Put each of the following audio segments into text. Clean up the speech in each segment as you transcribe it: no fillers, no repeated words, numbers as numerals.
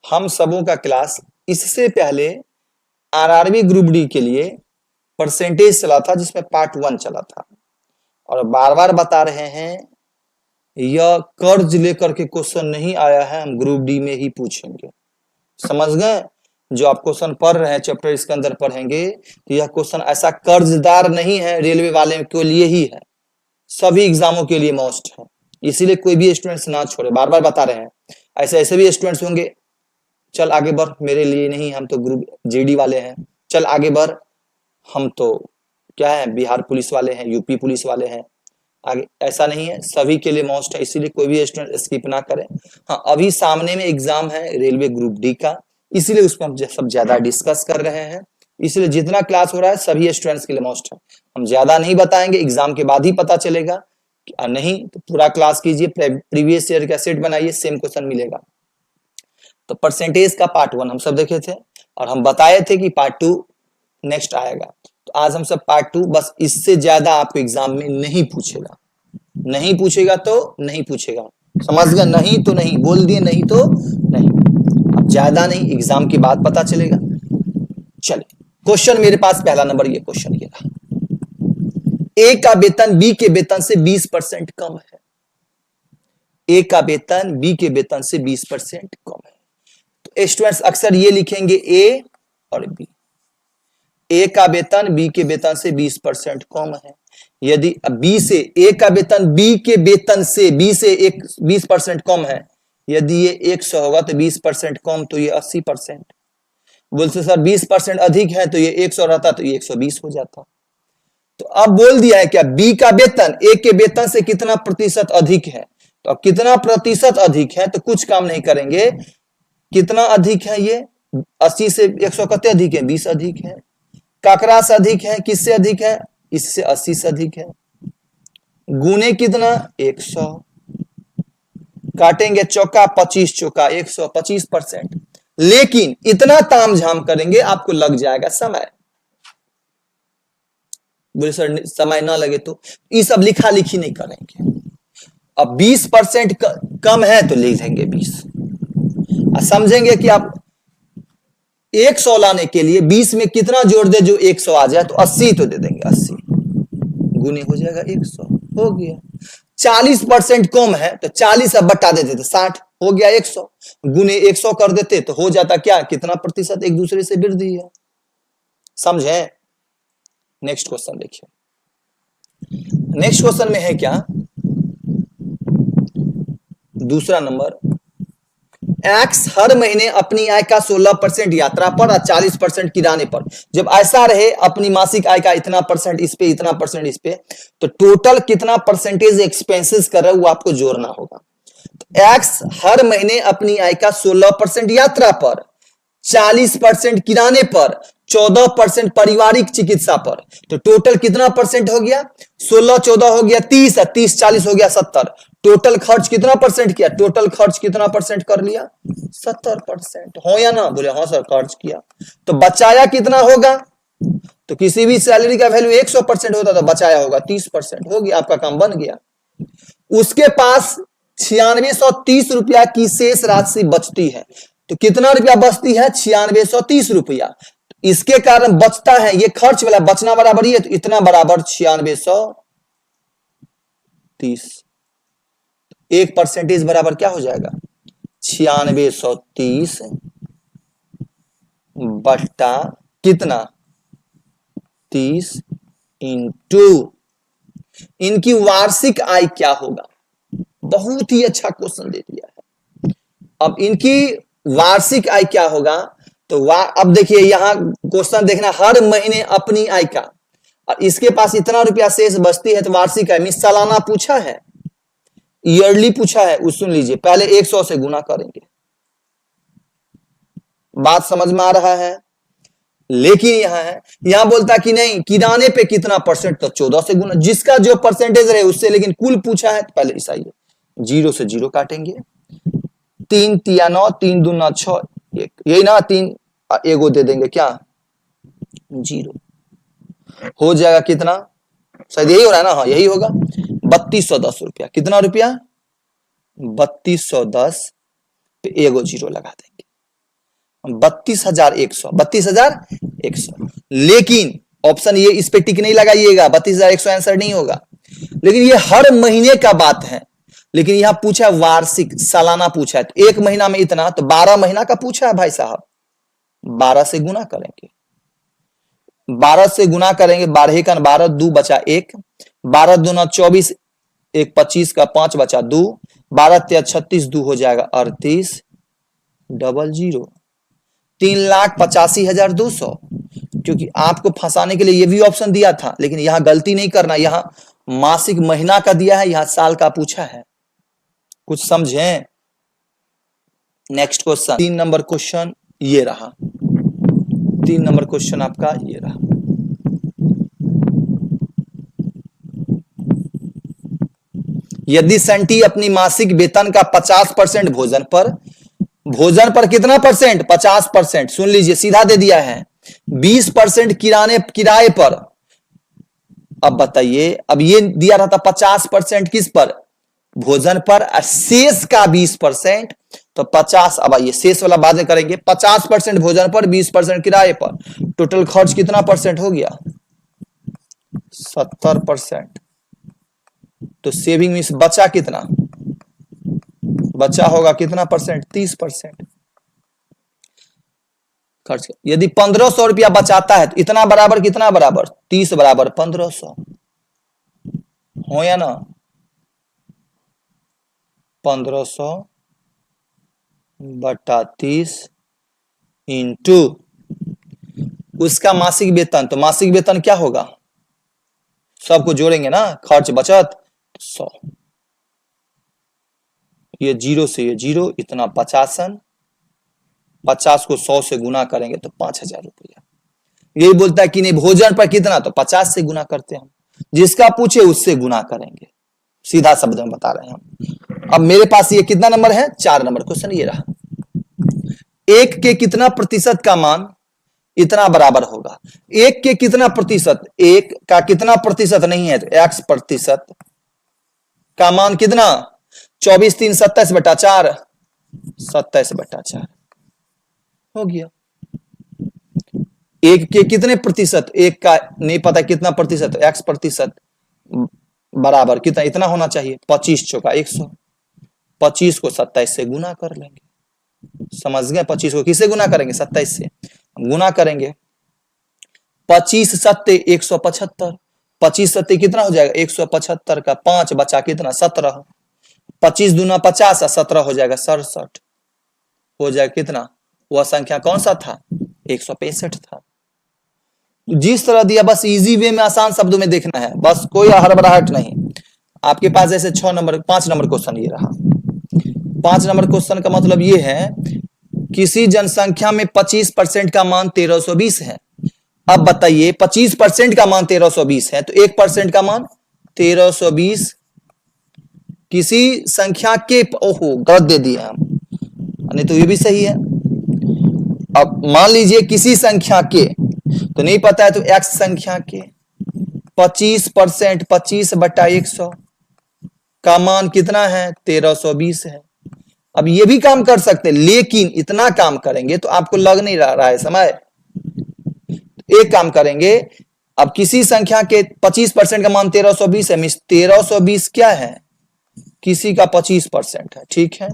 हम सबों का क्लास इससे पहले आरआरबी ग्रुप डी के लिए परसेंटेज चला था, जिसमें पार्ट 1 चला था, और बार बार बता रहे हैं यह कर्ज लेकर के क्वेश्चन नहीं आया है, हम ग्रुप डी में ही पूछेंगे। समझ गए? जो आप क्वेश्चन पढ़ रहे हैं चैप्टर इसके अंदर पढ़ेंगे तो यह क्वेश्चन ऐसा कर्जदार नहीं है, रेलवे वाले के लिए ही है, सभी एग्जामों के लिए मोस्ट है, इसीलिए कोई भी स्टूडेंट्स ना छोड़े, बार बार बता रहे हैं। ऐसे ऐसे भी स्टूडेंट्स होंगे, चल आगे बढ़, मेरे लिए नहीं, हम तो ग्रुप जेडी वाले हैं, चल आगे बढ़, हम तो क्या है बिहार पुलिस वाले हैं, यूपी पुलिस वाले हैं, आगे। ऐसा नहीं है, सभी के लिए मोस्ट है, इसीलिए कोई भी स्टूडेंट स्किप ना करें। हाँ, अभी सामने में एग्जाम है रेलवे ग्रुप डी का, इसीलिए उसको हम सब ज्यादा डिस्कस कर रहे हैं, इसलिए जितना क्लास हो रहा है सभी स्टूडेंट्स के लिए मोस्ट है। हम ज्यादा नहीं बताएंगे, एग्जाम के बाद ही पता चलेगा, नहीं तो पूरा क्लास कीजिए, प्रीवियस ईयर का सेट बनाइए, सेम क्वेश्चन मिलेगा। तो परसेंटेज का पार्ट 1 हम सब देखे थे, और हम बताए थे कि पार्ट 2 नेक्स्ट आएगा। तो आज हम सब पार्ट 2, बस इससे ज्यादा आपको एग्जाम में नहीं पूछेगा, नहीं पूछेगा तो नहीं पूछेगा, समझ गए? नहीं तो नहीं, बोल दिए नहीं तो नहीं, अब ज्यादा नहीं, एग्जाम के बाद पता चलेगा। चले, क्वेश्चन मेरे पास पहला नंबर, ये क्वेश्चन ये रहा, ए का वेतन बी के वेतन से 20% कम है। ए का वेतन बी के वेतन से 20% कम है। तो स्टूडेंट्स अक्सर ये लिखेंगे ए और बी, ए का वेतन बी के वेतन से 20% कम है। यदि बी से ए का वेतन बी के वेतन से बी से 20% कम है, यदि ये 100 होगा तो 20% कम तो ये 80%। बोलते सर 20% अधिक है, तो ये 100 रहता तो ये 120 हो जाता। तो अब बोल दिया है क्या, बी का वेतन ए के वेतन से कितना प्रतिशत अधिक है, तो अब कितना प्रतिशत अधिक है, तो कुछ काम नहीं करेंगे, कितना अधिक है ये, 80 से 100 कते अधिक है, 20 अधिक है। काकरा से अधिक है, किससे अधिक है, इससे 80 से अधिक है, गुने कितना 100, काटेंगे चौका 25 चौका 100, 25%। लेकिन इतना तामझाम करेंगे आपको लग जाएगा समय। बोले सर समय ना लगे तो, ये सब लिखा लिखी नहीं करेंगे। अब 20% कम है तो ले लेंगे 20, समझेंगे कि आप 100 लाने के लिए 20 में कितना जोड़ दे जो 100 आ जाए, तो 80 तो दे देंगे, 80 गुने हो जाएगा 100, हो गया। 40% कम है तो 40 अब बटा देते थे 60, हो गया 100, गुने 100 कर देते तो हो जाता क्या, कितना प्रतिशत एक दूसरे से वृद्धि है। समझे? नेक्स्ट क्वेश्चन देखिए, नेक्स्ट क्वेश्चन में है क्या, दूसरा नंबर, एक्स हर महीने अपनी आय का 16% यात्रा पर और 40% किराने पर, जब ऐसा रहे अपनी मासिक आय का इतना परसेंट इस पे, इतना परसेंट इस पे, तो टोटल कितना परसेंटेज एक्सपेंसेस कर रहा है वो आपको जोड़ना होगा। तो एक्स हर महीने अपनी आय का 16% यात्रा पर, 40% किराने पर, 14% पारिवारिक चिकित्सा पर, तो टोटल कितना परसेंट हो गया, 16 14 हो गया 30, 30 40 हो गया 70। टोटल खर्च कितना परसेंट किया, टोटल खर्च कितना परसेंट कर लिया, 70%। हो या ना? बोले हाँ सर खर्च किया। तो बचाया कितना होगा, तो किसी भी सैलरी का वैल्यू 100% होता तो बचाया होगा 30%, हो गया, आपका काम बन गया। उसके पास 9630 रुपया की शेष राशि बचती है, तो कितना रुपया बचती है, 9630 रुपया। इसके कारण बचता है, ये खर्च वाला बचना बराबर है, तो इतना बराबर 9630, एक परसेंटेज बराबर क्या हो जाएगा, 9630 बट्टा कितना 30 इंटू इनकी वार्षिक आय क्या होगा। बहुत ही अच्छा क्वेश्चन दे दिया है। अब इनकी वार्षिक आय क्या होगा, तो अब देखिए यहां क्वेश्चन देखना, हर महीने अपनी आय का, और इसके पास इतना रुपया शेष बचती है, तो वार्षिक आय मींस सालाना पूछा है, ईयरली पूछा है, उस सुन लीजिए, पहले 100 से गुना करेंगे। बात समझ में आ रहा है? लेकिन यहां है, यहां बोलता कि नहीं किराने पे कितना परसेंट, तो 14 से गुना, जिसका जो परसेंटेज रहे उससे, लेकिन कुल पूछा है तो पहले ऐसा ही 0 से 0 काटेंगे, 3 तिया 9, 3 दूना 6, यही ना, 3 एगो दे देंगे क्या 0, हो जाएगा कितना, शायद यही हो रहा है ना, हाँ यही होगा, 3210 रुपया। कितना रुपया, 3210 पे एगो 0 लगा देंगे, 32,100 लेकिन ऑप्शन ये इस पे टिक नहीं लगाइएगा, 32,100 आंसर नहीं होगा। लेकिन ये हर महीने का बात है, लेकिन यहां पूछा वार्षिक, सालाना पूछा है, तो एक महीना में इतना, तो 12 महीना का पूछा है भाई साहब। 12 से गुना करेंगे, 12 से गुना करेंगे, 12 का 12, 2 बचा 1, 12 दूना 24, 1 25 का 5 बचा 2, 12 3 36, 2 हो जाएगा 38, 00, 3,85,200। क्योंकि आपको फंसाने के लिए ये भी ऑप्शन दिया था, लेकिन यहां गलती नहीं करना, यहां मासिक महीना का दिया है, यहां साल का पूछा है। कुछ समझें? नेक्स्ट क्वेश्चन, 3 नंबर क्वेश्चन ये रहा, 3 नंबर क्वेश्चन आपका ये रहा। यदि सेंटी अपनी मासिक वेतन का 50% भोजन पर कितना परसेंट? 50%। सुन लीजिए, सीधा दे दिया है। 20% किराए पर। अब बताइए, अब ये दिया रहता 50% किस पर? भोजन पर, और शेष का 20%, तो 50। अब आइए शेष वाला बाद में करेंगे। 50% भोजन पर, 20% किराए पर, टोटल खर्च कितना परसेंट हो गया? 70%। तो सेविंग में बचा कितना? बचा होगा कितना परसेंट? 30% खर्च। यदि 1500 रुपया बचाता है तो इतना बराबर कितना बराबर? 30 बराबर 1500 हो या ना? 1500 बटा 30 इंटू उसका मासिक वेतन। तो मासिक वेतन क्या होगा? सबको जोड़ेंगे ना, खर्च बचत 100, ये 0 से ये 0, इतना 50, 50 को 100 से गुना करेंगे तो 5,000 रुपया। यही बोलता है कि नहीं भोजन पर कितना, तो 50 से गुना करते हैं हम, जिसका पूछे उससे गुना करेंगे, सीधा शब्द में बता रहे हैं हम। अब मेरे पास ये कितना नंबर है? 4 नंबर क्वेश्चन ये रहा। 1 के कितना प्रतिशत का मान इतना बराबर होगा? 1 के कितना प्रतिशत? 1 का कितना प्रतिशत नहीं है, तो x प्रतिशत का मान कितना? 24 3 27 बटा 4, 27 बटा 4 हो गया। 1 के कितने प्रतिशत? 1 का नहीं पता कितना प्रतिशत, x प्रतिशत बराबर कितना? इतना होना चाहिए, 25 चौका 100, 25 को 27 से गुना कर लेंगे। समझ गए? 25 को किससे गुना करेंगे? 27 से गुना करेंगे। 25 सत्ते 175, 25 सत्ते कितना हो जाएगा? 175 का 5 बचा कितना? 17, 25 दूना 50 और 17 हो जाएगा 67, हो जाएगा कितना? वह संख्या कौन सा था? 165 था। जिस तरह दिया बस इजी वे में, आसान शब्दों में देखना है, बस कोई हड़बड़ाहट नहीं। आपके पास जैसे 5 नंबर क्वेश्चन ये रहा। 5 नंबर क्वेश्चन का मतलब ये है, किसी जनसंख्या में 25% का मान 1320 है। अब बताइए 25% का मान 1320 है, तो 1% का मान 1320 किसी संख्या के, ओहो गलत दे दिया हम, नहीं तो ये भी सही है। अब मान लीजिए किसी संख्या के, तो नहीं पता है तो x संख्या के 25%, 25 बटा 100 का मान कितना है? 1320 है। अब ये भी काम कर सकते हैं, लेकिन इतना काम करेंगे तो आपको लग नहीं रहा है समय। एक काम करेंगे, अब किसी संख्या के 25% का मान 1320 है, मींस 1320 क्या है? किसी का 25% है, ठीक है।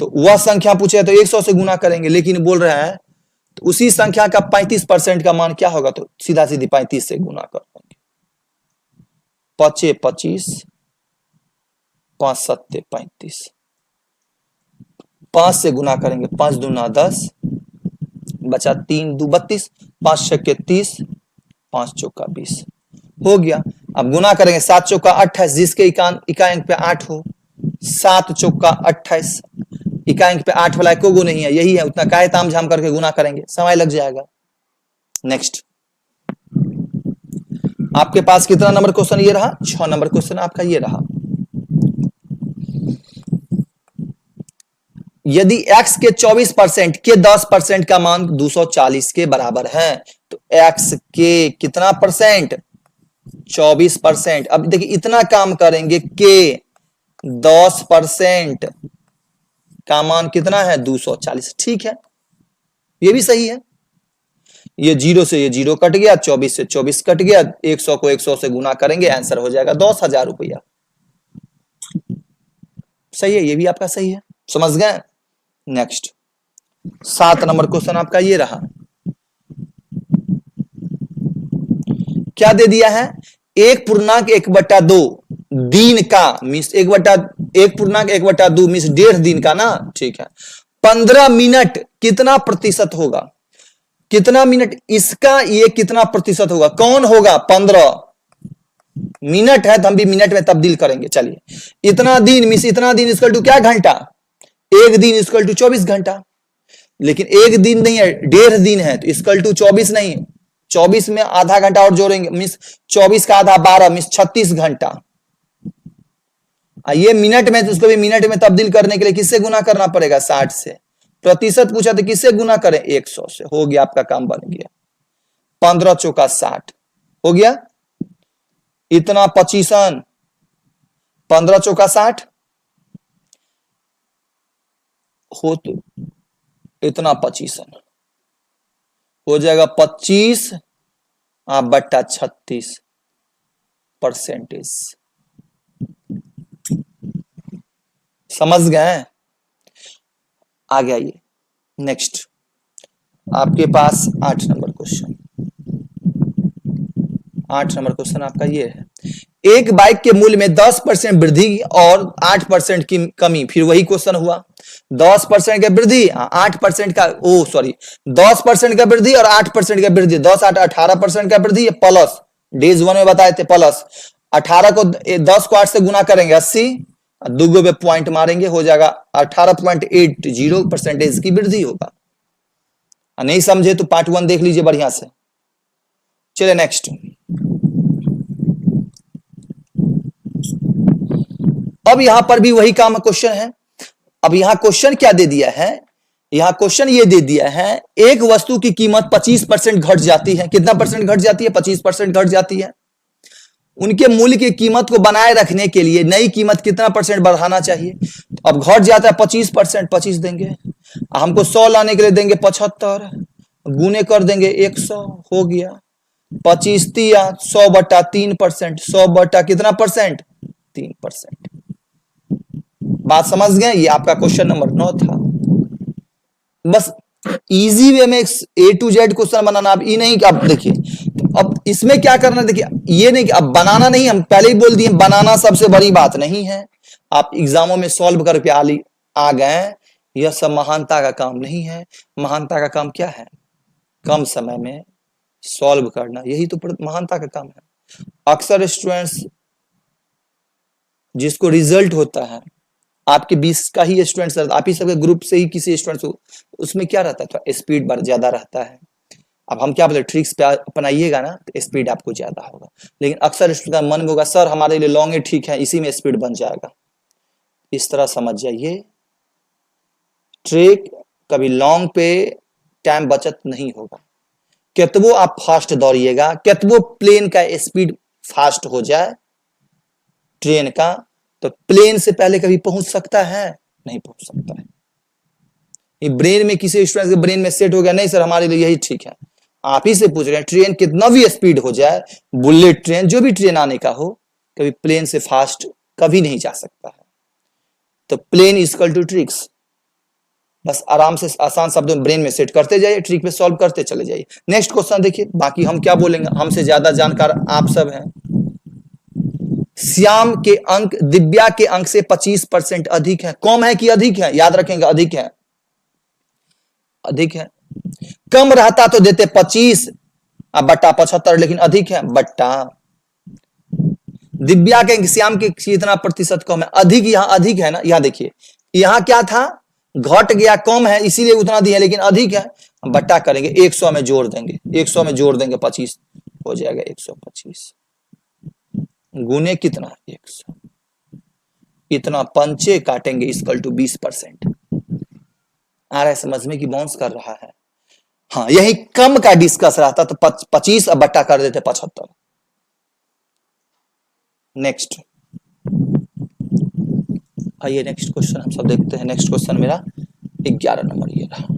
तो वह संख्या पूछे तो 100 से गुना करेंगे, लेकिन बोल रहा है तो उसी संख्या का 35% का मान क्या होगा? तो सीधा सीधी 35 से गुना कर देंगे। 5 25, 5 7 35, 5 से गुना करेंगे, 5 दूना 10 बचा 3 2 32, 5 छक्के 30, 5 चौका 20 हो गया। अब गुना करेंगे, 7 चौका 28, जिसके इकाई अंक पे 8 हो, 7 चौका 28, इकाई अंक पे 8 वाला एको गो नहीं है, यही है, उतना काहे ताम झाम करके गुना करेंगे, समय लग जाएगा। नेक्स्ट, आपके पास कितना नंबर क्वेश्चन ये रहा? 6 नंबर क्वेश्चन आपका ये रहा। यदि x के 24% के 10% का मान 240 के बराबर है, तो x के कितना परसेंट? 24%। अब देखिए इतना काम करेंगे के 10%, का मान कितना है 240। ठीक है, ये भी सही है। ये 0 से ये 0 कट गया, 24 से 24 कट गया, 100 को 100 से गुना करेंगे, आंसर हो जाएगा 10,000 रुपया। सही है, ये भी आपका सही है, समझ गए। नेक्स्ट 7 नंबर क्वेश्चन आपका ये रहा। क्या दे दिया है, 1.1/2 दिन का मीन्स 1.1/2 मीन्स 1.5 दिन का ना। ठीक है, 15 मिनट कितना प्रतिशत होगा, कितना मिनट इसका ये कितना प्रतिशत होगा, कौन होगा। 15 मिनट है तो हम भी मिनट में तब्दील करेंगे। चलिए, इतना दिन मीन्स इतना दिन इक्वल टू क्या घंटा, एक दिन इक्वल टू 24 घंटा। लेकिन एक दिन नहीं है, 1.5 दिन है तो इक्वल टू 24 नहीं, 24 में आधा घंटा और जोड़ेंगे मीन्स 24 का आधा 12 मीन्स 36 घंटा। ये मिनट में तो उसको भी मिनट में तब्दील करने के लिए किससे गुना करना पड़ेगा, 60 से। प्रतिशत पूछा तो किससे गुना करें, 100 से। हो गया, आपका काम बन गया। 15 चौका 60 हो गया, इतना 25, 15 चौका 60 हो तो इतना 25 हो जाएगा, 25/36%। समझ गए। आ गया ये। नेक्स्ट आपके पास 8 नंबर क्वेश्चन। 8 नंबर क्वेश्चन आपका ये है, एक बाइक के मूल्य में 10% वृद्धि और 8% की कमी। फिर वही क्वेश्चन हुआ, 10% का वृद्धि 8% का 10% का वृद्धि और 8% का वृद्धि, 10 8 18% का वृद्धि प्लस डेज 1 में बताए थे प्लस 18 को 10 को 8 से गुना करेंगे 80, दुगो पे पॉइंट मारेंगे हो जाएगा 18.80% की वृद्धि होगा। नहीं समझे तो पार्ट 1 देख लीजिए बढ़िया से। चलिए नेक्स्ट, अब यहां पर भी वही काम क्वेश्चन है। अब यहां क्वेश्चन क्या दे दिया है, यहां क्वेश्चन ये दे दिया है, एक वस्तु की कीमत 25% घट जाती है। कितना परसेंट घट जाती है, 25% घट जाती है। उनके मूल्य की कीमत को बनाए रखने के लिए नई कीमत कितना परसेंट बढ़ाना चाहिए। अब घट जाता है 25%, 25 देंगे, हमको 100 लाने के लिए देंगे 75, गुने कर देंगे 100, हो गया 25 तिया 100/3%, 100 कितना परसेंट, 3%। बात समझ गए। ये आपका क्वेश्चन नंबर 9 था। बस इजी वे में A to Z क्वेश्चन बनाना। अब ये नहीं कि आप देखिए, अब इसमें क्या करना, देखिए ये नहीं कि अब बनाना नहीं, हम पहले ही बोल दिए बनाना सबसे बड़ी बात नहीं है। आप एग्जामों में सॉल्व करके आ गए, यह सब महानता का काम नहीं है। महानता का काम क्या है, कम समय में सॉल्व करना, यही तो महानता का काम है। अक्सर स्टूडेंट्स जिसको रिजल्ट होता है, आपके 20 का ही स्टूडेंट्स, आप ही सबके ग्रुप से ही किसी स्टूडेंट्स को, उसमें क्या रहता है, थोड़ा स्पीड ज्यादा रहता है। अब हम क्या बोले, ट्रिक्स पे अपनाइएगा ना तो स्पीड आपको ज्यादा होगा। लेकिन अक्सर स्टूडेंट का मन में होगा सर हमारे लिए लॉन्ग ही ठीक है, इसी में स्पीड बन जाएगा। इस तरह समझ जाइए, ट्रिक कभी लॉन्ग पे टाइम बचत नहीं होगा। कितवो आप फास्ट दौड़िएगा, कितवो प्लेन का स्पीड फास्ट हो जाए ट्रेन का, तो प्लेन से पहले कभी पहुंच सकता है, नहीं पहुंच सकता है। ये ब्रेन में किसी स्टूडेंट के ब्रेन में सेट हो गया, नहीं सर हमारे लिए यही ठीक है। आप ही से पूछ रहे हैं, ट्रेन कितना भी स्पीड हो जाए, बुलेट ट्रेन जो भी ट्रेन आने का हो, कभी प्लेन से फास्ट कभी नहीं जा सकता है। तो प्लेन इक्वल टू ट्रिक्स, बस आराम से आसान शब्दों में ब्रेन में सेट करते जाइए, ट्रिक पे सॉल्व करते चले जाइए। नेक्स्ट क्वेश्चन देखिए, बाकी हम क्या बोलेंगे, हमसे ज्यादा जानकार आप सब हैं। श्याम के अंक दिव्या के अंक से 25% अधिक है। कम है कि अधिक है, याद रखेंगे अधिक है, अधिक है। कम रहता तो देते 25 बट्टा 75, लेकिन अधिक है बट्टा दिव्या के श्याम के कितना प्रतिशत कम है, अधिक, यहां अधिक है ना। यहां देखिए, यहां क्या था, घट गया, कम है इसीलिए उतना दिया, लेकिन अधिक है, बट्टा करेंगे 100 में जोड़ देंगे, 100 में जोड़ देंगे 25 हो जाएगा 125, गुने कितना 100, इतना पंचे काटेंगे इक्वल टू 20%। आ रहा है समझ में कि बाउंस कर रहा है। हाँ, यही कम का डिस्कस रहता तो 25 अब बट्टा कर देते 75। नेक्स्ट आइए नेक्स्ट क्वेश्चन हम सब देखते हैं। नेक्स्ट क्वेश्चन मेरा 11 नंबर ये रहा।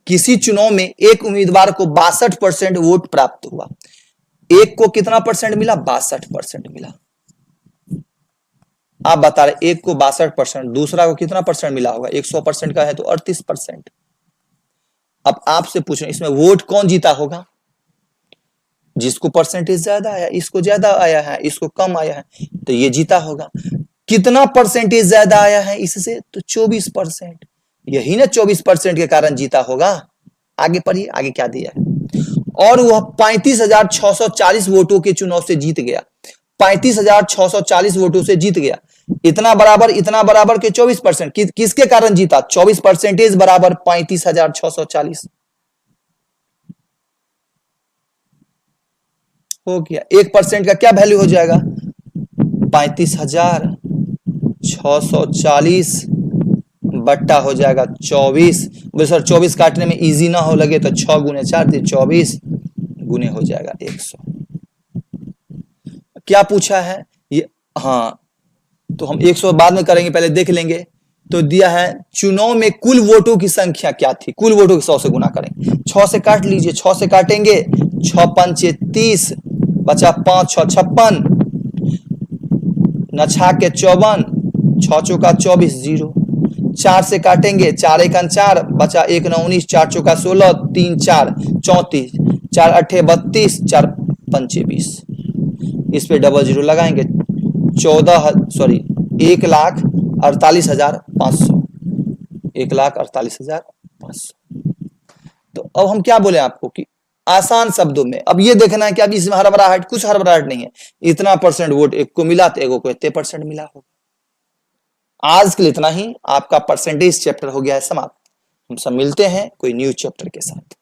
किसी चुनाव में एक उम्मीदवार को 62% वोट प्राप्त हुआ। एक को कितना परसेंट मिला? 62% मिला। आप बता रहे एक को 62%, दूसरा को कितना परसेंट मिला होगा? 100% का है तो 38%। अब आपसे पूछ रहे इसमें वोट कौन जीता होगा? जिसको परसेंटेज ज्यादा आया, इसको ज्यादा आया है, इसको कम आया है, तो ये जीता होगा। कितना परसेंटेज ज्यादा आया है इससे? तो 24%। यही ना 24% के कारण जीता होगा। आगे पढ़िए, आगे क्या दिया है। और वह 35,640 वोटों के चुनाव से जीत गया। 35,640 वोटों से जीत गया। इतना बराबर के 24%। किसके कारण जीता? 24% बराबर 35,640 हो गया। 1% का क्या वैल्यू हो जाएगा? 35,640 बट्टा हो जाएगा 24। सर 24 काटने में इजी ना हो लगे तो 6 गुने 4 थे 24 गुने हो जाएगा 100। क्या पूछा है ये? हाँ तो हम 100 बाद में करेंगे, पहले देख लेंगे। तो दिया है चुनाव में कुल वोटों की संख्या क्या थी? कुल वोटों की 100 से गुना करेंगे। 6 से काट लीजिए, 6 से काटेंगे 6 पंचे 30, बचा 5 6 56, नछा के 54, 6 चौका 24 0। 4 से काटेंगे 4 1 4, बचा 1 9 19, 4 चौका 16, 3 4 34, 4 8 32, 4 पंचे 20। इस पे डबल जीरो लगाएंगे। 1,48,500। 1,48,500। तो अब हम क्या बोले आपको कि आसान शब्दों में अब ये देखना है कि अब इसमें हड़बड़ाहट, कुछ हड़बड़ाहट नहीं है। इतना परसेंट वोट एक को मिला तो एक को इतने परसेंट मिला होगा। आज के लिए इतना ही। आपका परसेंटेज चैप्टर हो गया है समाप्त। हम सब मिलते हैं कोई न्यू चैप्टर के साथ।